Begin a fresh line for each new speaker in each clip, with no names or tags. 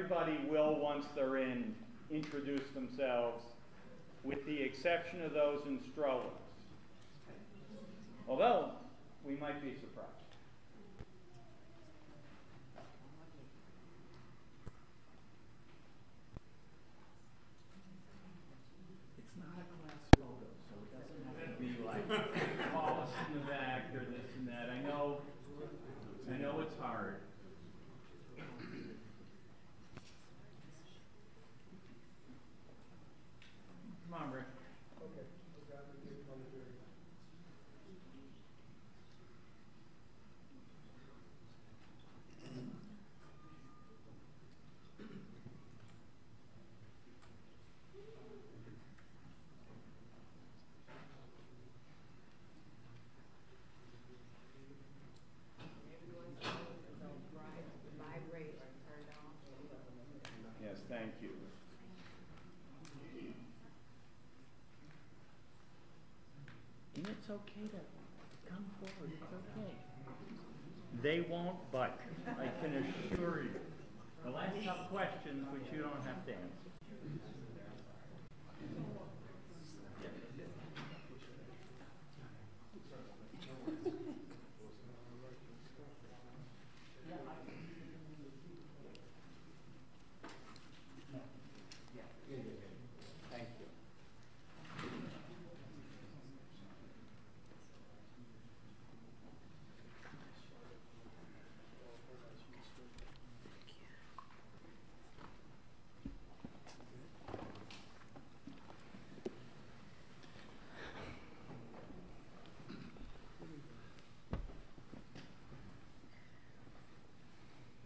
everybody will, once they're in, introduce themselves, with the exception of those in Strollers. Although, we might be surprised. It's not a class photo, so it doesn't have to be like tallest in the back or this and that. I know it's hard. Come on, Rick.
Okay.
Yes, thank you. And it's okay to come forward. It's okay. They won't bite, I can assure you. They'll ask tough questions which you don't have to answer. Thank you.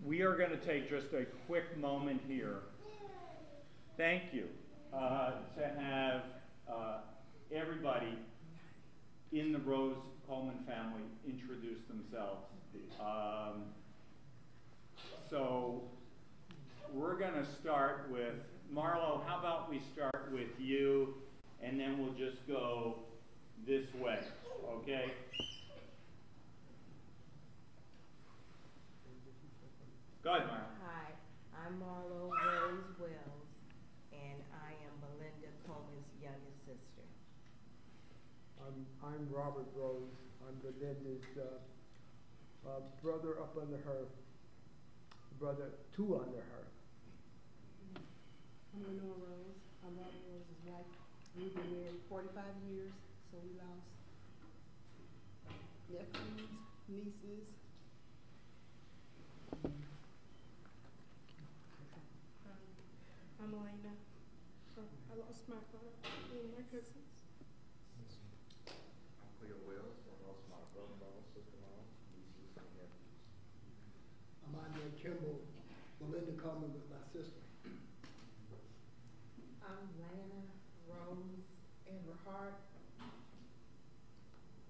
We are going to take just a quick moment here. Thank you. To have everybody in the Rose Coleman family introduce themselves. So we're going to start with, Marlo, how about we start with you, and then we'll just go this way, okay? Go ahead, Marlo.
Hi, I'm Marlo Rose Wells, and I am Belinda Coleman's youngest sister.
I'm Robert Rose. I'm Belinda's brother up under her, brother two under her.
I'm Lenore Rose. I'm Robert Rose's wife. We've been married 45 years, so we lost nephews, nieces. I'm Elena. I lost my father and my cousins.
I'm Cleo Wells. I lost my brother-in-law, sister-in-law, nieces, and nephews.
I'm Andre Kimball, Belinda Coleman with my sister.
I'm Lana Rose Everhart.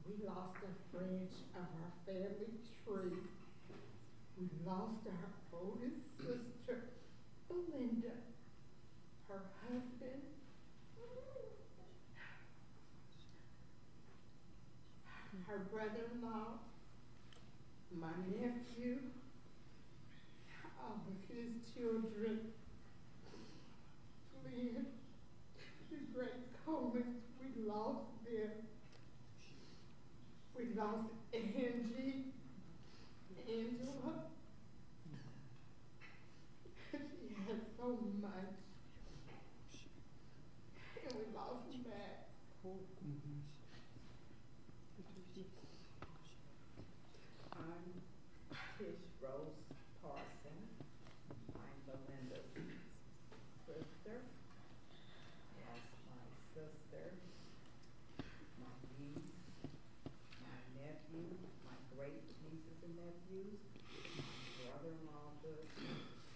We lost a branch of our family tree. We lost our oldest sister, Belinda, her husband, her brother-in-law, my nephew, all of his children, Lynn, the great Coleman, we lost them. We lost Angie, Angela. She had so much. And we lost Matt. I'm Tish Rose Parson. I'm Belinda's sister. Lost my sister, my niece, my nephew, my great nieces and nephews, my brother-in-law,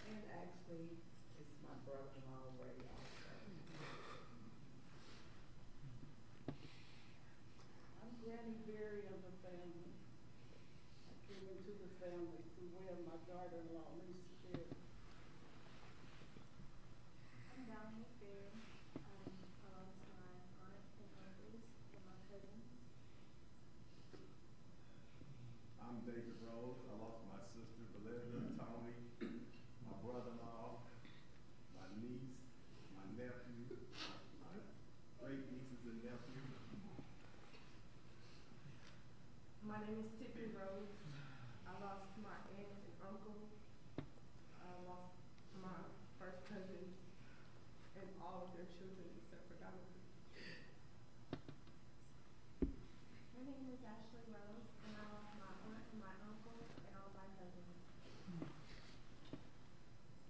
and actually it's my brother-in-law Ray also.
I'm Granny Berry of the family. I came into the family through way of my daughter-in-law, Lisa Berry.
I'm Dominique Berry. I lost my aunt and uncles and my cousins.
I'm David Rose. I lost my sister, Belinda, Tony, my brother-in-law,
Ashley Rose, and I lost my aunt and my uncle and all my cousins.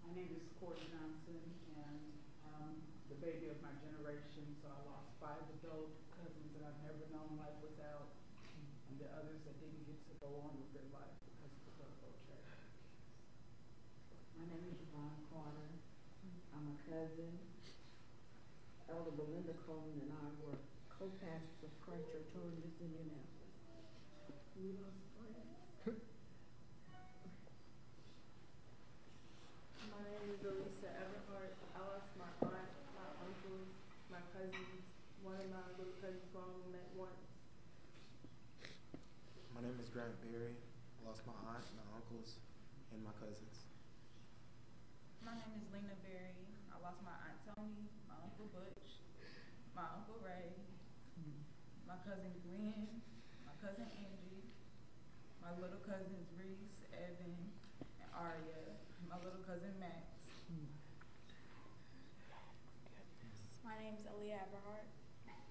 My name is Courtney Johnson, and I'm the baby of my generation, so I lost 5 adult cousins that I've never known life without, and the others that didn't get to go on with their life because of the railroad tragedy.
My name is Yvonne Carter. I'm a cousin. Elder Belinda Coleman and I were co-pastors of Christ Church Holiness in Indianapolis. We lost friends.
My name is Elisa Everhart. I lost my aunt, my uncles, my cousins. One of my little cousins who I only met once.
My name is Grant Berry. I lost my aunt, my uncles, and my cousins.
My name is Lena Berry. I lost my aunt Tony, my uncle Butch, my uncle Ray, my cousin Glenn, my cousin Angie, my little cousins Reese, Evan, and Aria, my little cousin Max.
My name is Aaliyah Everhart.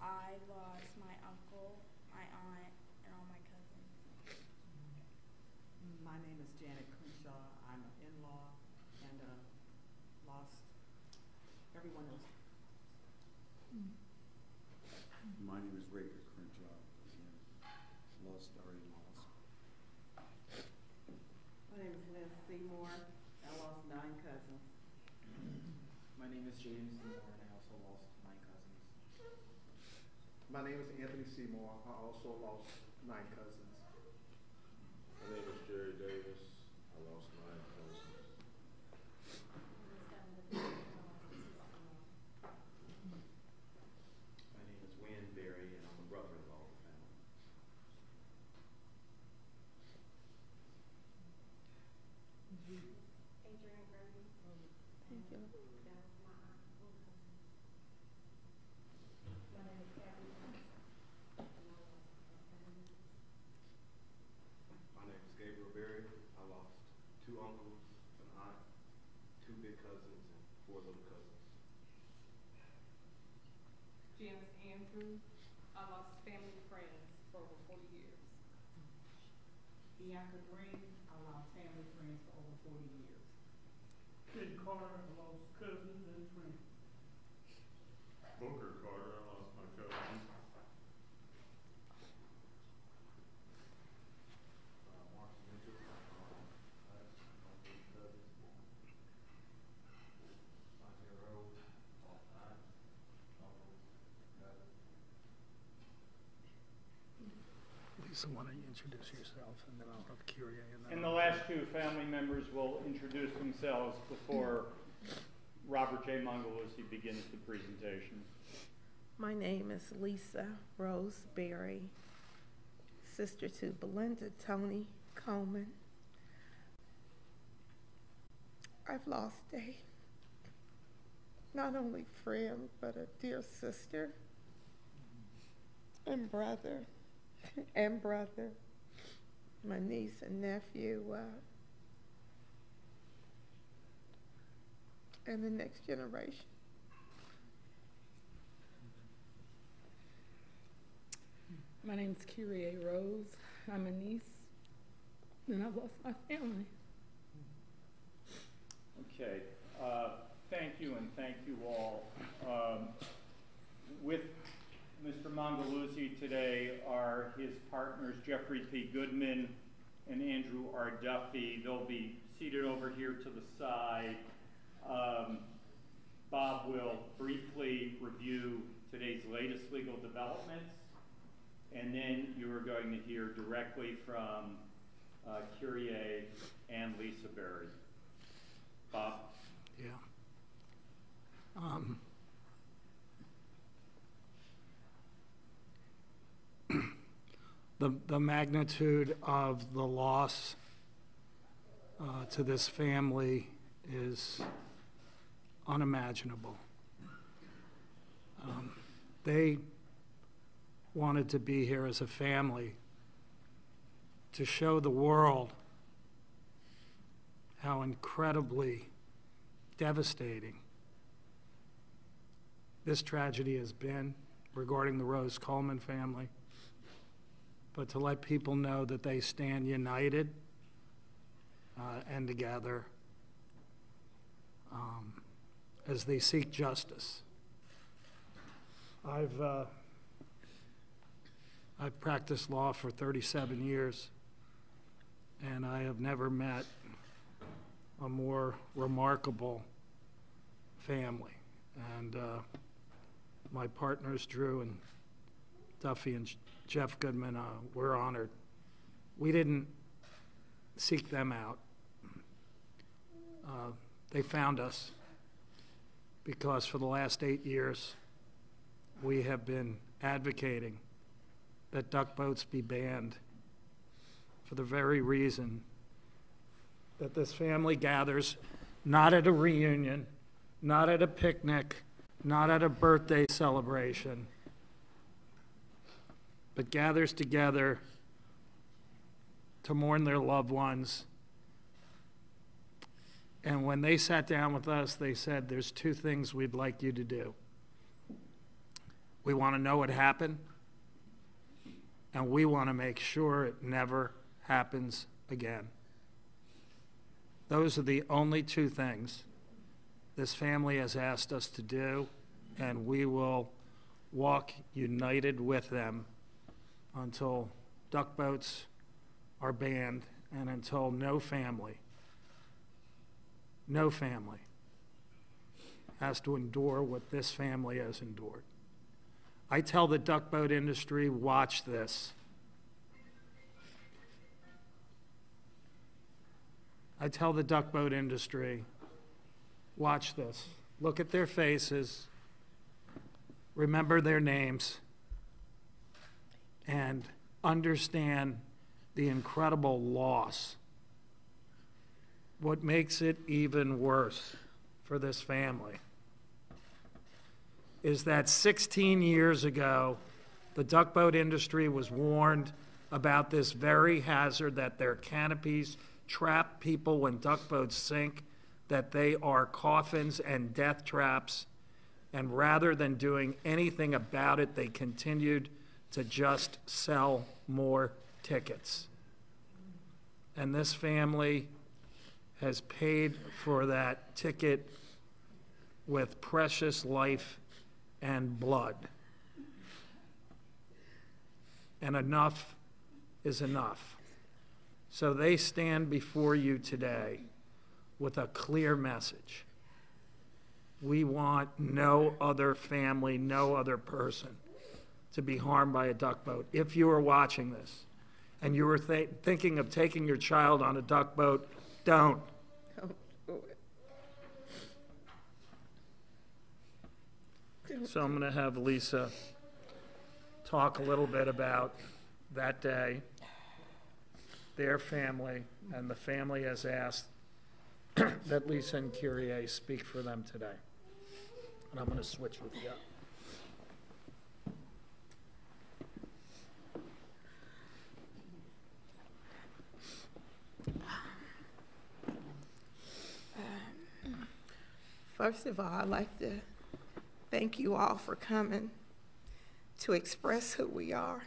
I lost my uncle, my aunt, and all my cousins.
My name is Janet Crenshaw. I'm an in-law and lost everyone else.
My name is Raker Crenshaw. Again, lost our in-laws.
My name is Lynn Seymour. I lost 9 cousins.
My name is James Seymour, and I also lost 9 cousins.
My name is Anthony Seymour. I also lost 9 cousins.
My name is Jerry Davis. I lost 9 cousins.
My name is Wynn Berry, and I'm the brother-in-law of the family.
Adrian Brody.
Thank you.
That was my aunt and cousin. My name is Kathy Jones, and I lost my family.
My name is Gabriel Berry. I lost 2 uncles, an aunt, 2 big cousins, and 4 little cousins.
Janice Andrews. I lost family and friends for over 40 years.
Bianca Green. I lost family friends for over 40 years.
Ken Carter. I lost cousins and friends.
Booker Carter. I lost my cousins.
Mark Mitchell. Uncles, cousins. Monte Rose. Lost aunt, uncles, cousins.
Lisa, why don't you introduce yourself, and then I'll have Kyrie.
And the last 2 family members will introduce themselves before Robert J. Mongalusi begins the presentation.
My name is Lisa Rose Berry, sister to Belinda Tony Coleman. I've lost a not only friend, but a dear sister and brother, my niece and nephew, and the next generation.
My name is Kyrie Rose. I'm a niece, and I've lost my family.
Okay, thank you, and thank you all. With Mr. Mongalusi today are his partners Jeffrey P. Goodman and Andrew R. Duffy. They'll be seated over here to the side. Bob will briefly review today's latest legal developments, and then you are going to hear directly from Kyrie and Lisa Berry. Bob?
Yeah. The magnitude of the loss to this family is unimaginable. They wanted to be here as a family to show the world how incredibly devastating this tragedy has been regarding the Rose Coleman family. but to let people know that they stand united and together as they seek justice. I've practiced law for 37 years, and I have never met a more remarkable family. And my partners, Drew and Duffy and Jeff Goodman, we're honored. We didn't seek them out. They found us because for the last 8 years, we have been advocating that duck boats be banned for the very reason that this family gathers not at a reunion, not at a picnic, not at a birthday celebration, but gathers together to mourn their loved ones. And when they sat down with us, they said, there's 2 things we'd like you to do. We want to know what happened, and we want to make sure it never happens again. Those are the only 2 things this family has asked us to do, and we will walk united with them until duck boats are banned and until no family has to endure what this family has endured. I tell the duck boat industry, watch this. I tell the duck boat industry, watch this. Look at their faces, remember their names, and understand the incredible loss. What makes it even worse for this family is that 16 years ago, the duck boat industry was warned about this very hazard, that their canopies trap people when duck boats sink, that they are coffins and death traps, and rather than doing anything about it, they continued to just sell more tickets. And this family has paid for that ticket with precious life and blood. And enough is enough. So they stand before you today with a clear message. We want no other family, no other person to be harmed by a duck boat. If you are watching this and you were thinking of taking your child on a duck boat, don't.
Don't do it.
So I'm going to have Lisa talk a little bit about that day, their family, and the family has asked that Lisa and Kyrie speak for them today. And I'm going to switch with you.
First of all, I'd like to thank you all for coming to express who we are,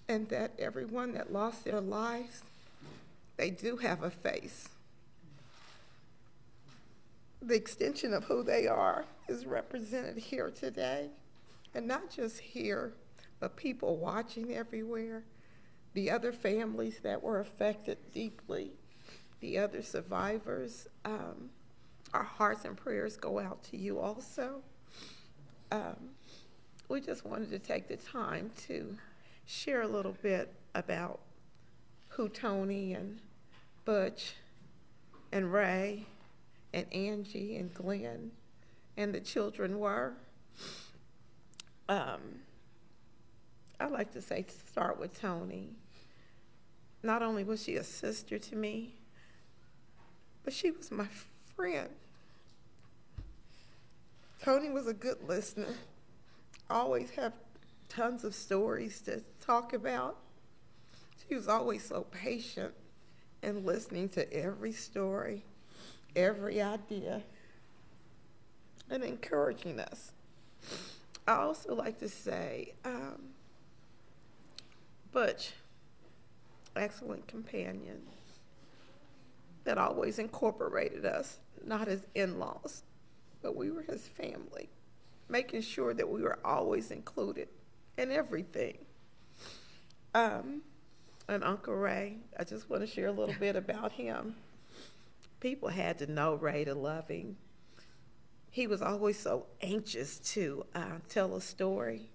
and that everyone that lost their lives, they do have a face. The extension of who they are is represented here today, and not just here, but people watching everywhere, the other families that were affected deeply, the other survivors. Our hearts and prayers go out to you also. We just wanted to take the time to share a little bit about who Tony and Butch and Ray and Angie and Glenn and the children were. I'd like to start with Tony. Not only was she a sister to me, but she was my friend. Tony was a good listener. Always have tons of stories to talk about. She was always so patient and listening to every story, every idea, and encouraging us. I also like to say Butch, excellent companion that always incorporated us, not as in-laws, but we were his family, making sure that we were always included in everything. And Uncle Ray, I just want to share a little bit about him. People had to know Ray to love him. He was always so anxious to tell a story.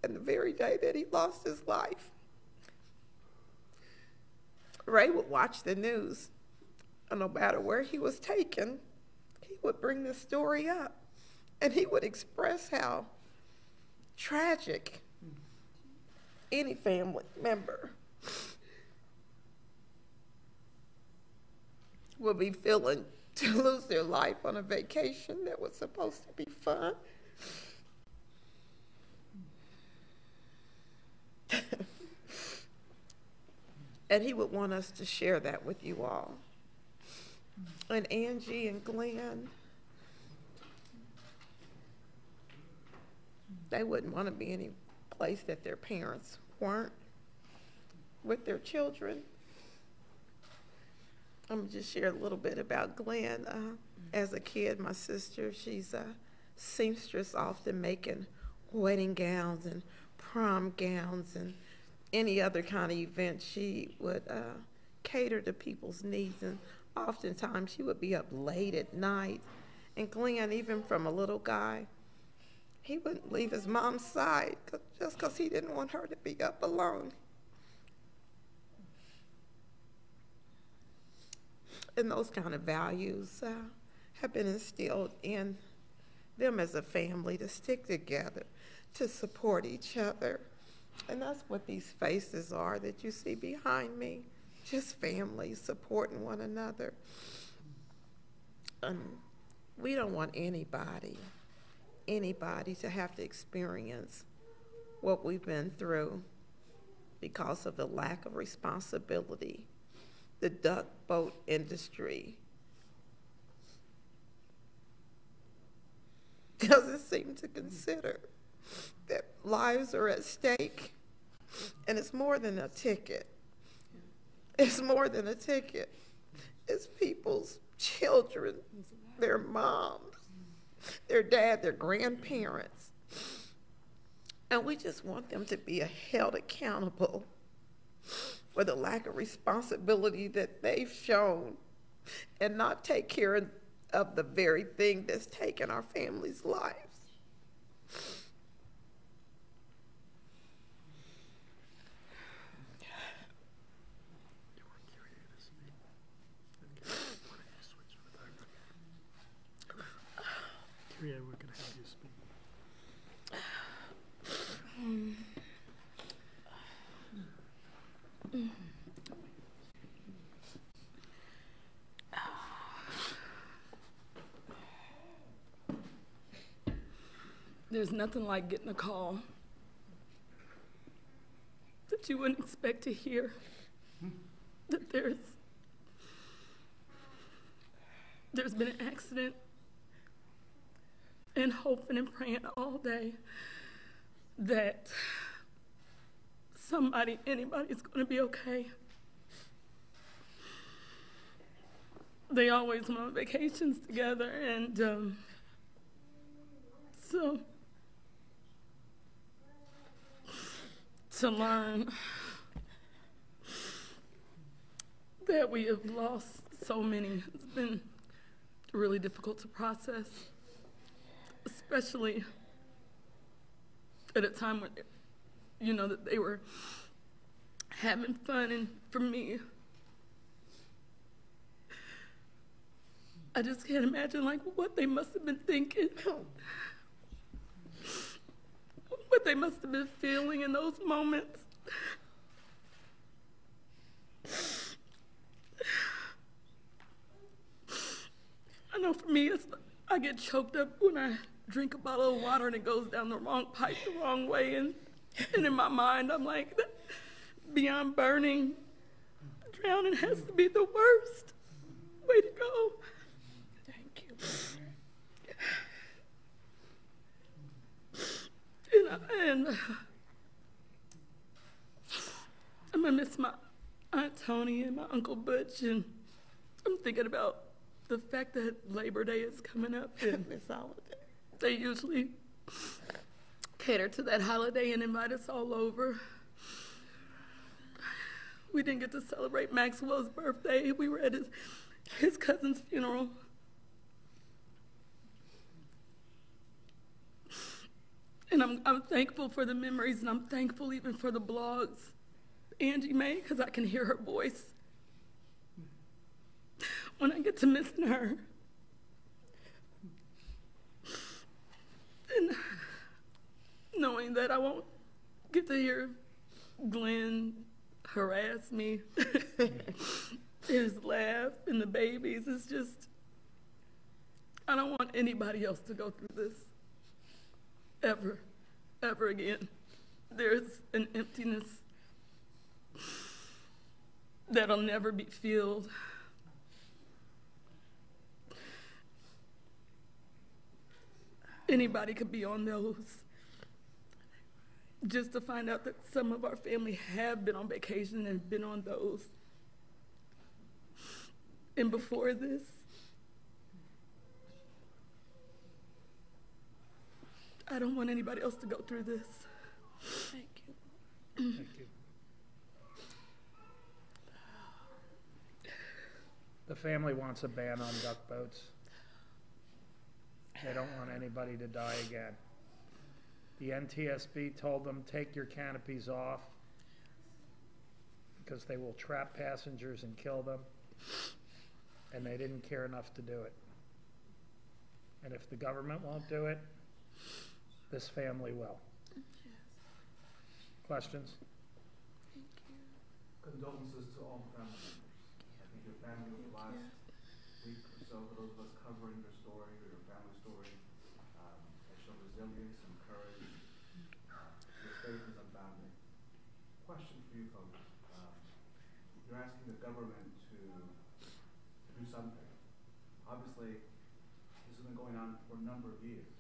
And the very day that he lost his life, Ray would watch the news, and no matter where he was taken, he would bring this story up, and he would express how tragic any family member will be feeling to lose their life on a vacation that was supposed to be fun. And he would want us to share that with you all. And Angie and Glenn, they wouldn't want to be any place that their parents weren't with their children. I'm going to just share a little bit about Glenn. As a kid, my sister, she's a seamstress, often making wedding gowns and prom gowns and any other kind of event. She would cater to people's needs, and oftentimes she would be up late at night. And Glenn, even from a little guy, he wouldn't leave his mom's side just because he didn't want her to be up alone. And those kind of values have been instilled in them as a family, to stick together, to support each other. And that's what these faces are that you see behind me, just families supporting one another. We don't want anybody to have to experience what we've been through because of the lack of responsibility the duck boat industry doesn't seem to consider that lives are at stake, and it's more than a ticket. It's more than a ticket. It's people's children, their moms, their dad, their grandparents. And we just want them to be held accountable for the lack of responsibility that they've shown and not take care of the very thing that's taken our families' lives.
Yeah, we're gonna have you speak.
There's nothing like getting a call that you wouldn't expect to hear, that there's been an accident, and hoping and praying all day that anybody's going to be okay. They always went on vacations together, and so to learn that we have lost so many has been really difficult to process, especially at a time when, that they were having fun. And for me, I just can't imagine what they must have been thinking, what they must have been feeling in those moments. I know for me, I get choked up when I drink a bottle of water and it goes down the wrong pipe the wrong way, and in my mind I'm like, beyond burning, drowning has to be the worst way to go.
Thank you.
And my Aunt Tony and my Uncle Butch, and I'm thinking about the fact that Labor Day is coming up, and
Miss Holiday.
they usually cater to that holiday and invite us all over. We didn't get to celebrate Maxwell's birthday. We were at his cousin's funeral. And I'm thankful for the memories, and I'm thankful even for the blogs Angie made, because I can hear her voice when I get to missing her. And knowing that I won't get to hear Glenn harass me, his laugh, and the babies, it's just, I don't want anybody else to go through this ever again. There's an emptiness that'll never be filled. Anybody could be on those. Just to find out that some of our family have been on vacation and been on those. And before this, I don't want anybody else to go through this. Thank you.
Thank you. The family wants a ban on duck boats. They don't want anybody to die again. The NTSB told them, take your canopies off because they will trap passengers and kill them, and they didn't care enough to do it. And if the government won't do it, this family will. Questions?
Condolences to all family members. I think your family over the last week or so, for those of us covering your story or your family story, has shown resilience and courage. Your faith is unbounded. Question for you folks. You're asking the government to do something. Obviously, this has been going on for a number of years.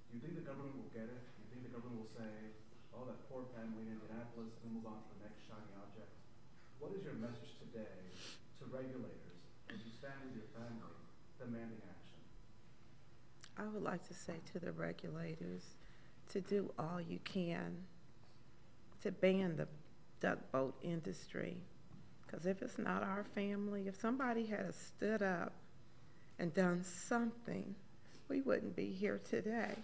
Do you think the government will get it? Do you think the government will say, oh, that poor family in Indianapolis, and move on to the next shiny object? What is your message today to regulators as you stand with your family demanding action?
I would like to say to the regulators to do all you can to ban the duck boat industry. Because if it's not our family, if somebody had stood up and done something, we wouldn't be here today.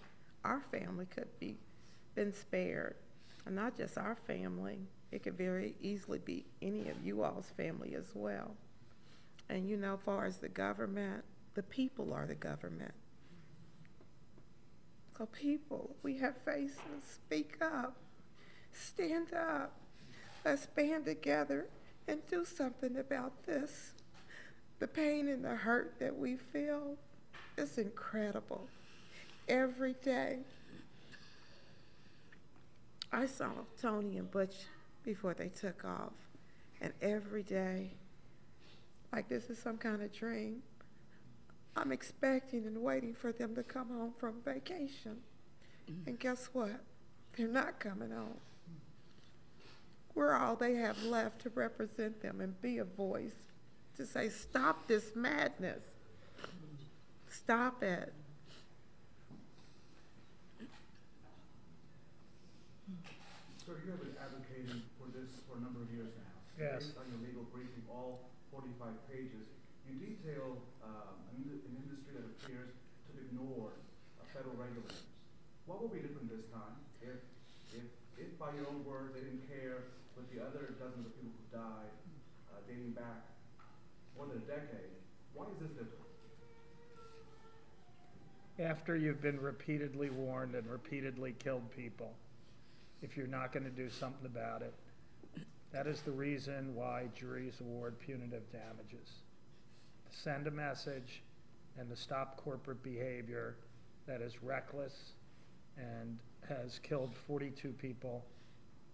Our family could be been spared. And not just our family, it could very easily be any of you all's family as well. And you know, as far as the government, the people are the government. So people, we have faces, speak up, stand up. Let's band together and do something about this. The pain and the hurt that we feel is incredible. Every day, I saw Tony and Butch before they took off, and every day, like this is some kind of dream, I'm expecting and waiting for them to come home from vacation. And guess what? They're not coming home. We're all they have left to represent them and be a voice to say, stop this madness. Stop it.
Sir, you have been advocating for this for a number of years now.
Yes.
Based on your legal briefing, all 45 pages, you detail an industry that appears to ignore federal regulators. What will be different this time if by your own words, they didn't care with the other dozens of people who died dating back more than a decade? Why is this different?
After you've been repeatedly warned and repeatedly killed people, if you're not going to do something about it, that is the reason why juries award punitive damages. To send a message and to stop corporate behavior that is reckless and has killed 42 people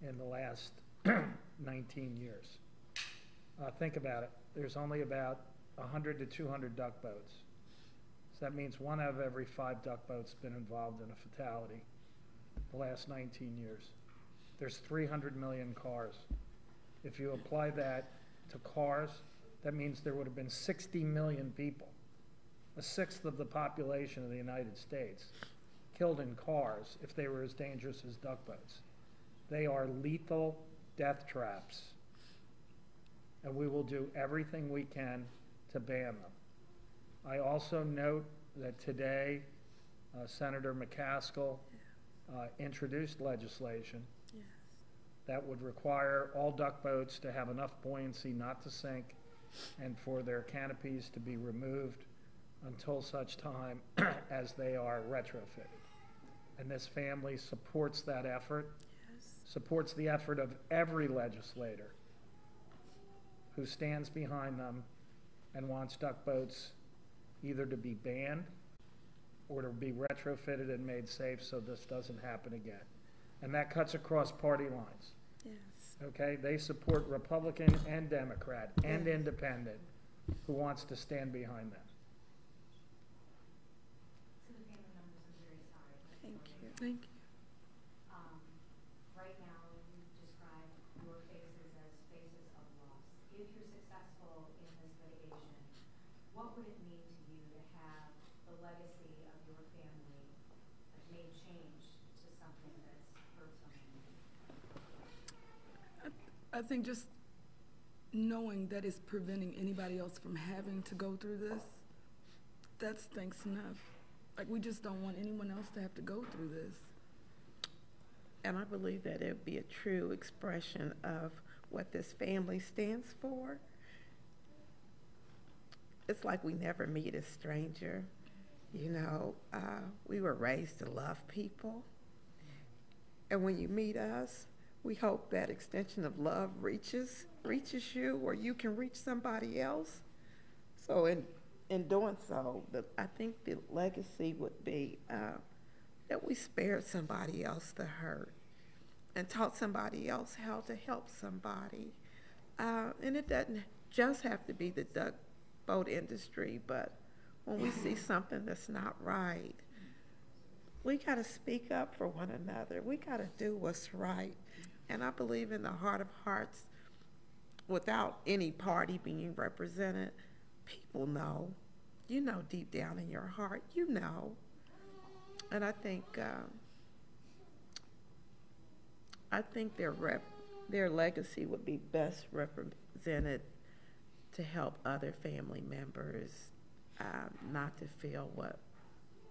in the last 19 years. Think about it. There's only about 100 to 200 duck boats. So that means 1 out of every 5 duck boats been involved in a fatality the last 19 years. There's 300 million cars. If you apply that to cars, that means there would have been 60 million people, a sixth of the population of the United States, killed in cars if they were as dangerous as duck boats. They are lethal death traps, and we will do everything we can to ban them. I also note that today Senator McCaskill introduced legislation that would require all duck boats to have enough buoyancy not to sink and for their canopies to be removed until such time as they are retrofitted. And this family supports that effort, supports the effort of every legislator who stands behind them and wants duck boats either to be banned or to be retrofitted and made safe so this doesn't happen again. And that cuts across party lines.
Yes.
Okay, they support Republican and Democrat and independent who wants to stand behind them.
To the family members, I'm very sorry.
Thank you.
Thank you.
Right now, you describe your faces as faces of loss. If you're successful in this litigation, what would it mean to you to have the legacy of your family made change to something that's hurt someone?
I think just knowing that it's preventing anybody else from having to go through this, that's thanks enough. Like, we just don't want anyone else to have to go through this.
And I believe that it would be a true expression of what this family stands for. It's like we never meet a stranger. You know, we were raised to love people. And when you meet us, we hope that extension of love reaches you, or you can reach somebody else. So in doing so, I think the legacy would be that we spared somebody else the hurt and taught somebody else how to help somebody. And it doesn't just have to be the duck boat industry, but when we see something that's not right, we got to speak up for one another. We got to do what's right. And I believe in the heart of hearts, without any party being represented, people know. You know deep down in your heart, you know. And I think their legacy would be best represented to help other family members not to feel what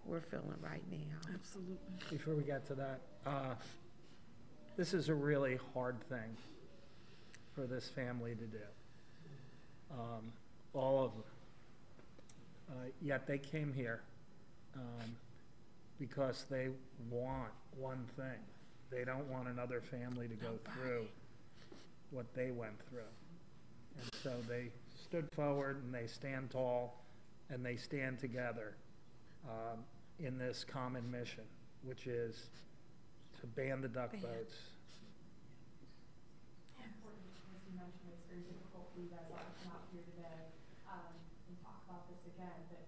we're feeling right now.
Absolutely.
Before we get to that, this is a really hard thing for this family to do. All of them. Yet they came here because they want one thing. They don't want another family to go through what they went through. And so they stood forward and they stand tall and they stand together in this common mission, which is to ban the duck boats.
Important, as you mentioned, it's very difficult for you guys all to come out here today and talk about this again, but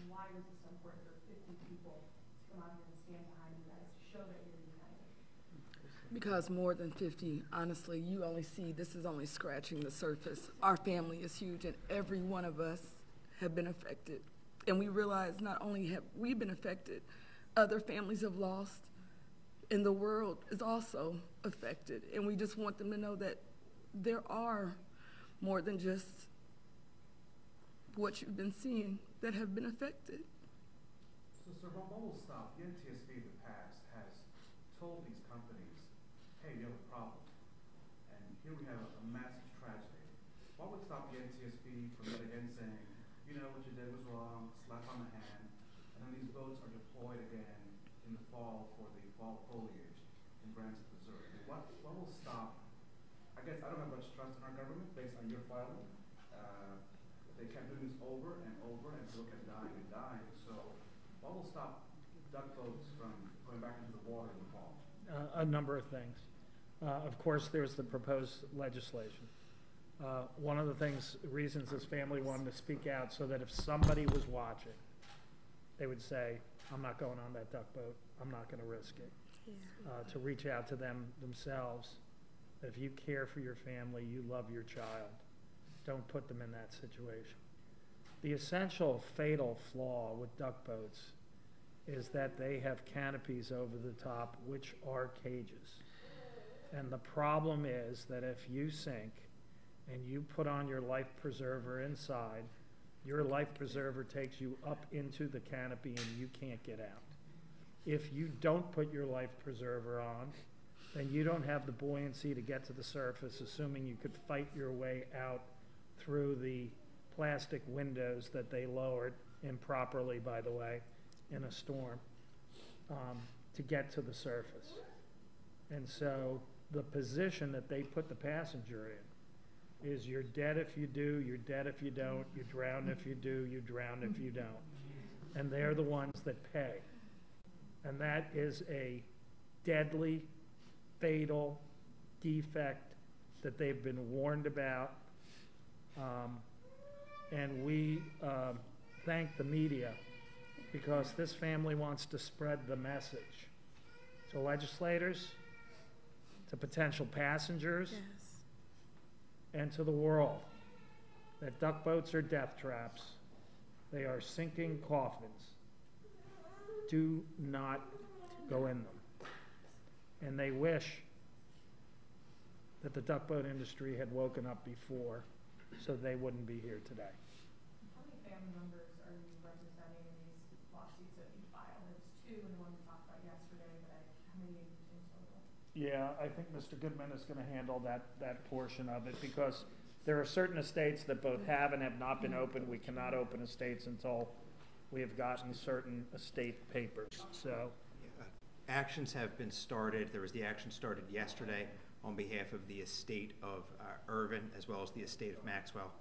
why was it so important for 50 people to come out here and stand behind you guys to show that you're united?
Because more than 50, honestly, you only see, this is only scratching the surface. Our family is huge, and every one of us have been affected. And we realize not only have we been affected, other families have lost, and the world is also affected. And we just want them to know that there are more than just what you've been seeing that have been affected.
So, sir, what will stop? The NTSB in the past has told these companies, hey, you have a problem. And here we have a massive tragedy. What would stop the NTSB from yet again saying, you know, what you did was wrong, slap on the hand, and then these boats are deployed again in the fall for the fall foliage in Branson, Missouri? I mean, what will stop? I guess I don't have much trust in our government based on your filing. They kept doing this over and over, and people kept dying and dying. So what will stop duck boats from going back into the water in the fall?
A number of things. Of course, there's the proposed legislation. One of the reasons this family wanted to speak out so that if somebody was watching, they would say, I'm not going on that duck boat. I'm not going to risk it. To reach out to them themselves If you care for your family, you love your child, don't put them in that situation. The essential fatal flaw with duck boats is that they have canopies over the top, which are cages. And the problem is that if you sink and you put on your life preserver inside, your life preserver takes you up into the canopy and you can't get out. If you don't put your life preserver on, then you don't have the buoyancy to get to the surface, assuming you could fight your way out through the plastic windows that they lowered improperly, by the way, in a storm, to get to the surface. And so the position that they put the passenger in is you're dead if you do, you're dead if you don't, you drown if you do, you drown if you don't. And they're the ones that pay. And that is a deadly, fatal defect that they've been warned about. And we thank the media because this family wants to spread the message to legislators, to potential passengers,
Yes.
and to the world that duck boats are death traps. They are sinking coffins. Do not go in them. And they wish that the duck boat industry had woken up before so they wouldn't be here today.
How many family members are you representing in these lawsuits that you filed? It's two and the one we talked about yesterday, but how many in total?
Yeah, I think Mr. Goodman is going to handle that portion of it because there are certain estates that both have and have not been opened. We cannot open estates until we have gotten certain estate papers. So,
actions have been started. There was the action started yesterday on behalf of the estate of Irvin as well as the estate of Maxwell.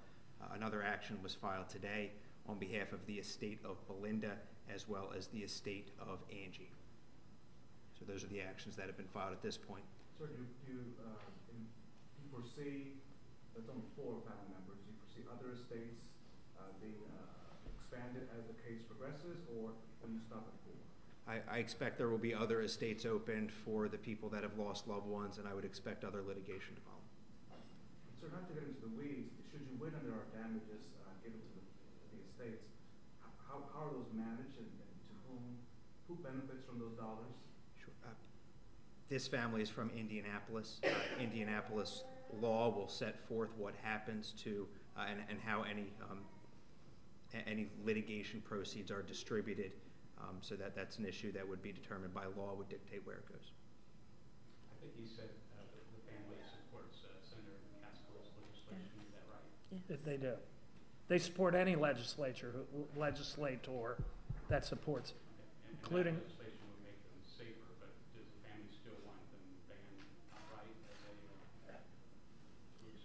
Another action was filed today on behalf of the estate of Belinda as well as the estate of Angie. So those are the actions that have been filed at this point.
Sir, do you foresee, that's only 4 family members, do you foresee other estates being expanded as the case progresses, or will you stop at 4?
I expect there will be other estates opened for the people that have lost loved ones, and I would expect other litigation to follow.
Sir, not to get into the weeds, should you win and there are damages given to the estates, how are those managed and to who benefits from those dollars?
Sure. This family is from Indianapolis. Indianapolis law will set forth what happens to and how any litigation proceeds are distributed. So that's an issue that would be determined by law, would dictate where it goes.
I think he said the family supports Senator McCaskill's legislation. Is that right?
Yes. They do. They support any legislator that supports it,
And
including.
that legislation would make them safer, but does the family still want them banned outright?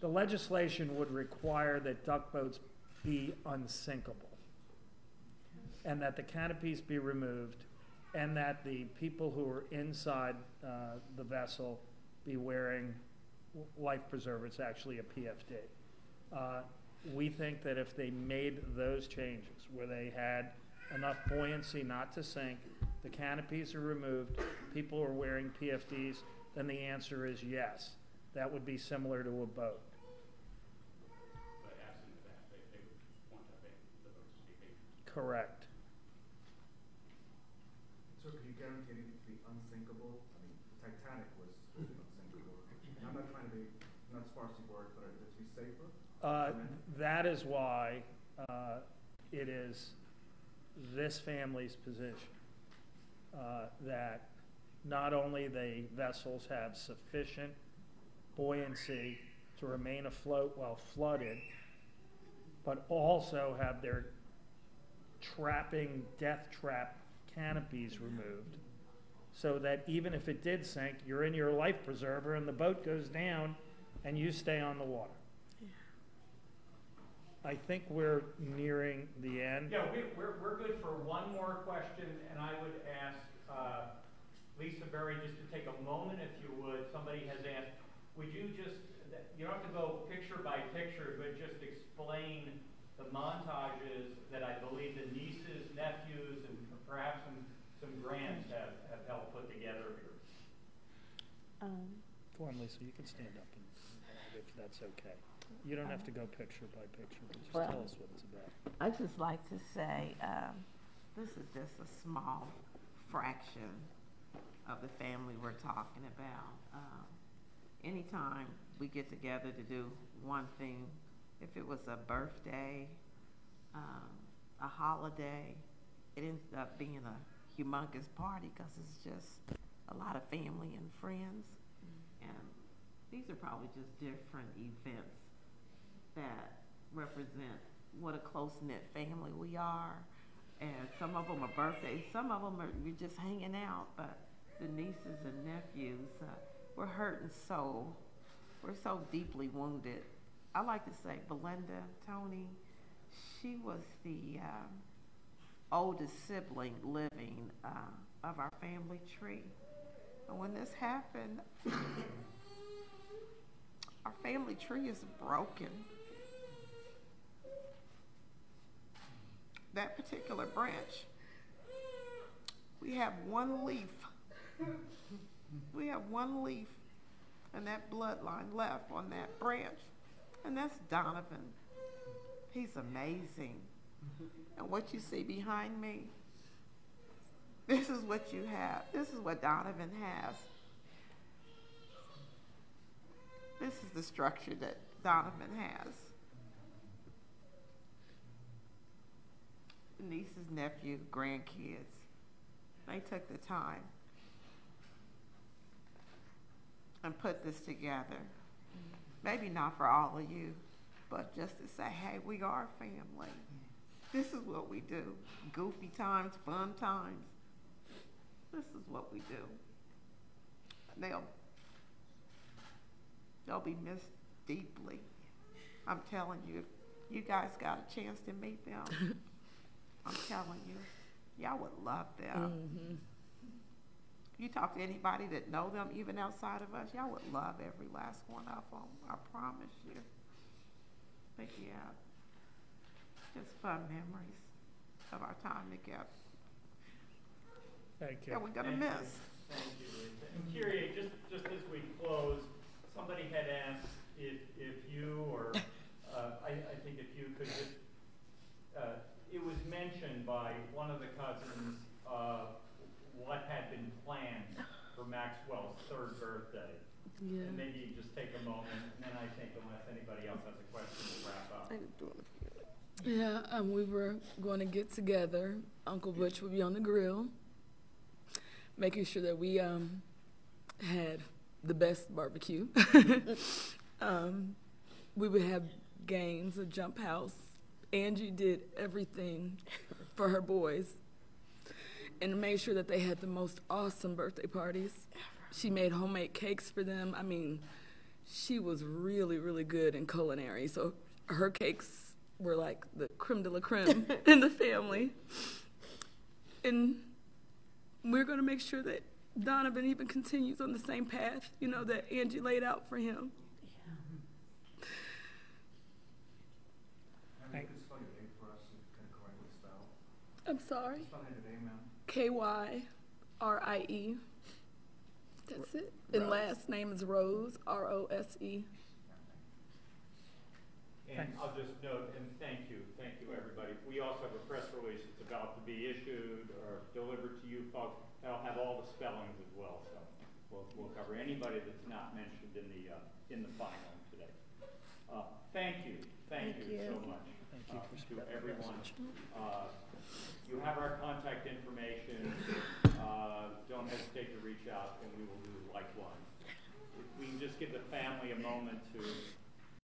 The legislation would require that duck boats be unsinkable, and that the canopies be removed, and that the people who are inside the vessel be wearing life preservers, actually a PFD. We think that if they made those changes, where they had enough buoyancy not to sink, the canopies are removed, people are wearing PFDs, then the answer is yes. That would be similar to a boat.
But absent of that, they would want the boats to be bigger.
Correct.
So could you guarantee anything to be unsinkable? I mean, the Titanic was unsinkable. And I'm not trying to be, not sparsely word, but to be safer?
That is why it is this family's position that not only the vessels have sufficient buoyancy to remain afloat while flooded, but also have their death trap canopies removed, so that even if it did sink, you're in your life preserver and the boat goes down and you stay on the water. I think we're nearing the end.
Yeah, we're good for one more question, and I would ask Lisa Berry just to take a moment, if you would. Somebody has asked, would you just, you don't have to go picture by picture, but just explain the montages that I believe the nieces, nephews, and perhaps some grands have helped put together here.
Go on, Lisa, you can stand up and, if that's okay. You don't have to go picture by picture, but just
Well,
tell us what it's about.
I'd just like to say, this is just a small fraction of the family we're talking about. Anytime we get together to do one thing, if it was a birthday, a holiday, it ends up being a humongous party because it's just a lot of family and friends. And these are probably just different events that represent what a close-knit family we are. And some of them are birthdays, some of them are you're just hanging out, but the nieces and nephews, we're hurting so, we're so deeply wounded. I like to say Belinda, Tony, she was the oldest sibling living of our family tree. And when this happened, our family tree is broken. That particular branch, we have one leaf. We have one leaf and that bloodline left on that branch. And that's Donovan. He's amazing. And what you see behind me, this is what you have. This is what Donovan has. This is the structure that Donovan has. Nieces, nephew, grandkids, they took the time and put this together. Maybe not for all of you, but just to say, hey, we are family. This is what we do. Goofy times, fun times. This is what we do. They'll be missed deeply. I'm telling you, if you guys got a chance to meet them, I'm telling you, y'all would love them. Mm-hmm. You talk to anybody that know them, even outside of us, y'all would love every last one of them. I promise you. But yeah, just fun memories of our time together.
Thank you.
That we're gonna
Thank
miss.
You. Thank you, Lisa. And Kyrie, just as we close, somebody had asked if you or I think if you could just. It was mentioned by one of the cousins what had been planned for Maxwell's 3rd birthday.
Yeah.
And maybe you just take a moment, and then I think unless anybody else has a question, we'll wrap up.
Yeah, we were going to get together. Uncle Butch would be on the grill, making sure that we had the best barbecue. We would have games, a jump house. Angie did everything for her boys and made sure that they had the most awesome birthday parties. She made homemade cakes for them. I mean, she was really, really good in culinary. So her cakes were like the creme de la creme in the family. And we're going to make sure that Donovan even continues on the same path, you know, that Angie laid out for him. I'm sorry. Kyrie. That's it. And last name is Rose, Rose.
And I'll just note, and thank you everybody. We also have a press release that's about to be issued or delivered to you folks. That'll have all the spellings as well. So we'll cover anybody that's not mentioned in the filing today. Thank you so much.
Thank you for
to everyone.